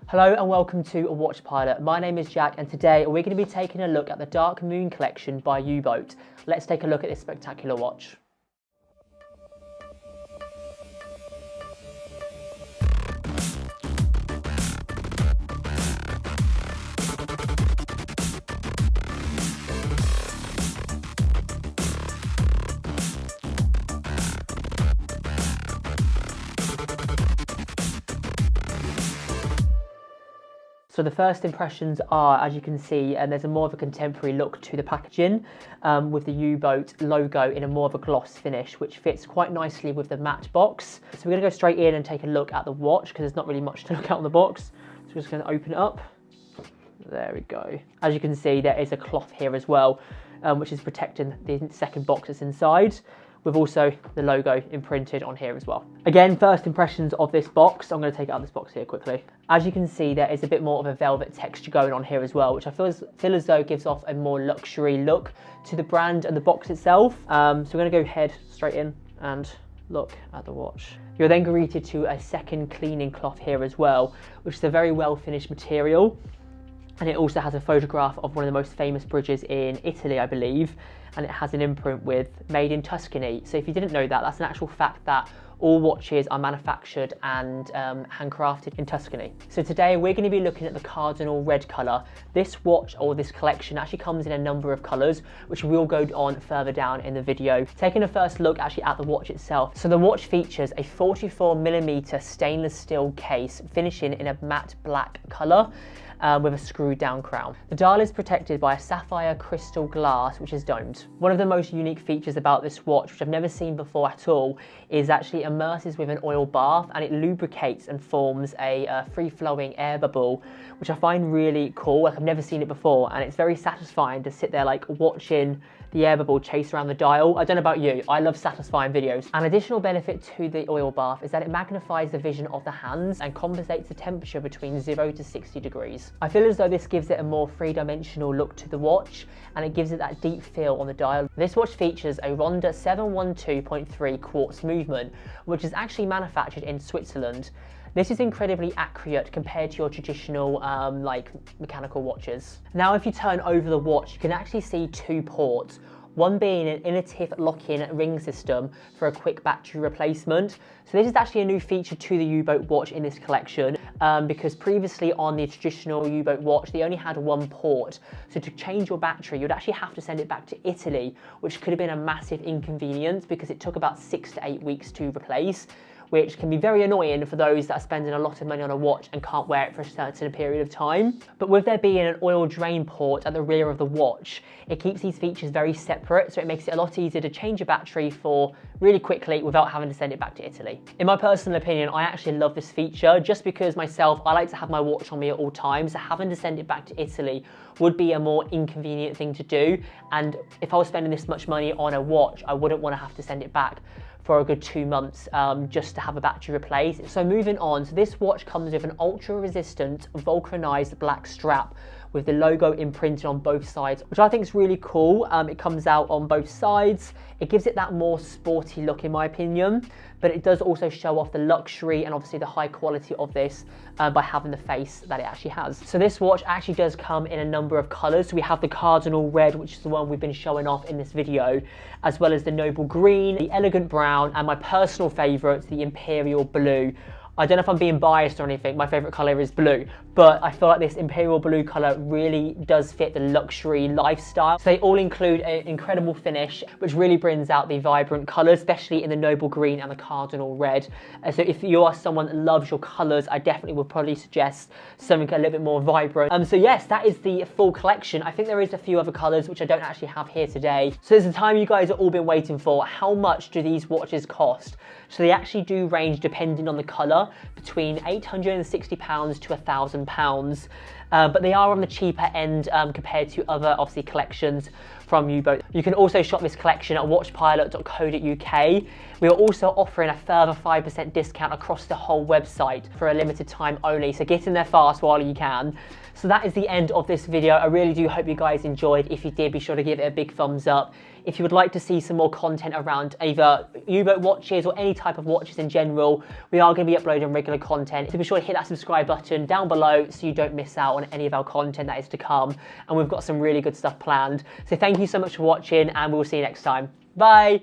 Hello and welcome to A Watch Pilot. My name is Jack and today we're going to be taking a look at the Darkmoon collection by U-Boat. Let's take a look at this spectacular watch. So the first impressions are, as you can see, there's a more of a contemporary look to the packaging with the U-Boat logo in a more of a gloss finish, which fits quite nicely with the matte box. So we're going to go straight in and take a look at the watch because there's not really much to look at on the box. So we're just going to open it up. There we go. As you can see, there is a cloth here as well, which is protecting the second box that's inside, with also the logo imprinted on here as well. Again, first impressions of this box. I'm going to take out this box here quickly. As you can see, there is a bit more of a velvet texture going on here as well, which I feel as though gives off a more luxury look to the brand and the box itself. So we're going to go head straight in and look at the watch. You're then greeted to a second cleaning cloth here as well, which is a very well finished material. And it also has a photograph of one of the most famous bridges in Italy, I believe. And it has an imprint with made in Tuscany. So if you didn't know that, that's an actual fact that all watches are manufactured and handcrafted in Tuscany. So today we're going to be looking at the Cardinal red colour. This watch or this collection actually comes in a number of colours, which we'll go on further down in the video. Taking a first look actually at the watch itself. So the watch features a 44mm stainless steel case finishing in a matte black colour. With a screwed down crown. The dial is protected by a sapphire crystal glass which is domed. One of the most unique features about this watch, which I've never seen before at all, is actually immerses with an oil bath and it lubricates and forms a free-flowing air bubble, which I find really cool. Like, I've never seen it before, and it's very satisfying to sit there like watching the air bubble chase around the dial. I don't know about you, I love satisfying videos. An additional benefit to the oil bath is that it magnifies the vision of the hands and compensates the temperature between 0 to 60 degrees. I feel as though this gives it a more three-dimensional look to the watch, and it gives it that deep feel on the dial. This watch features a Ronda 712.3 quartz movement, which is actually manufactured in Switzerland. This is incredibly accurate compared to your traditional like mechanical watches. Now if you turn over the watch, you can actually see two ports, one being an innovative lock-in ring system for a quick battery replacement. So this is actually a new feature to the U-Boat watch in this collection, because previously on the traditional U-Boat watch, they only had one port. So to change your battery, you'd actually have to send it back to Italy, which could have been a massive inconvenience because it took about 6 to 8 weeks to replace, which can be very annoying for those that are spending a lot of money on a watch and can't wear it for a certain period of time. But with there being an oil drain port at the rear of the watch, it keeps these features very separate, so it makes it a lot easier to change a battery for really quickly without having to send it back to Italy. In my personal opinion, I actually love this feature just because myself, I like to have my watch on me at all times, so having to send it back to Italy would be a more inconvenient thing to do. And if I was spending this much money on a watch, I wouldn't want to have to send it back for a good 2 months just to have a battery replaced. So moving on, so this watch comes with an ultra-resistant vulcanized black strap with the logo imprinted on both sides, which I think is really cool. It comes out on both sides. It gives it that more sporty look in my opinion, but it does also show off the luxury and obviously the high quality of this by having the face that it actually has. So this watch actually does come in a number of colors. So we have the Cardinal red, which is the one we've been showing off in this video, as well as the noble green, the elegant brown, and my personal favorite, the Imperial blue. I don't know if I'm being biased or anything, my favourite colour is blue, but I feel like this Imperial blue colour really does fit the luxury lifestyle. So they all include an incredible finish, which really brings out the vibrant colours, especially in the noble green and the Cardinal red. So if you are someone that loves your colours, I definitely would probably suggest something a little bit more vibrant. So yes, that is the full collection. I think there is a few other colours which I don't actually have here today. So it's the time you guys have all been waiting for. How much do these watches cost? So they actually do range, depending on the colour, between £860 to £1,000. but they are on the cheaper end compared to other, obviously, collections from U-Boat. You can also shop this collection at watchpilot.co.uk. We are also offering a further 5% discount across the whole website for a limited time only, so get in there fast while you can. So that is the end of this video. I really do hope you guys enjoyed. If you did, be sure to give it a big thumbs up. If you would like to see some more content around either U-Boat watches or any type of watches in general, we are going to be uploading regular content. So be sure to hit that subscribe button down below so you don't miss out on any of our content that is to come. And we've got some really good stuff planned. So thank you so much for watching, and we'll see you next time. Bye.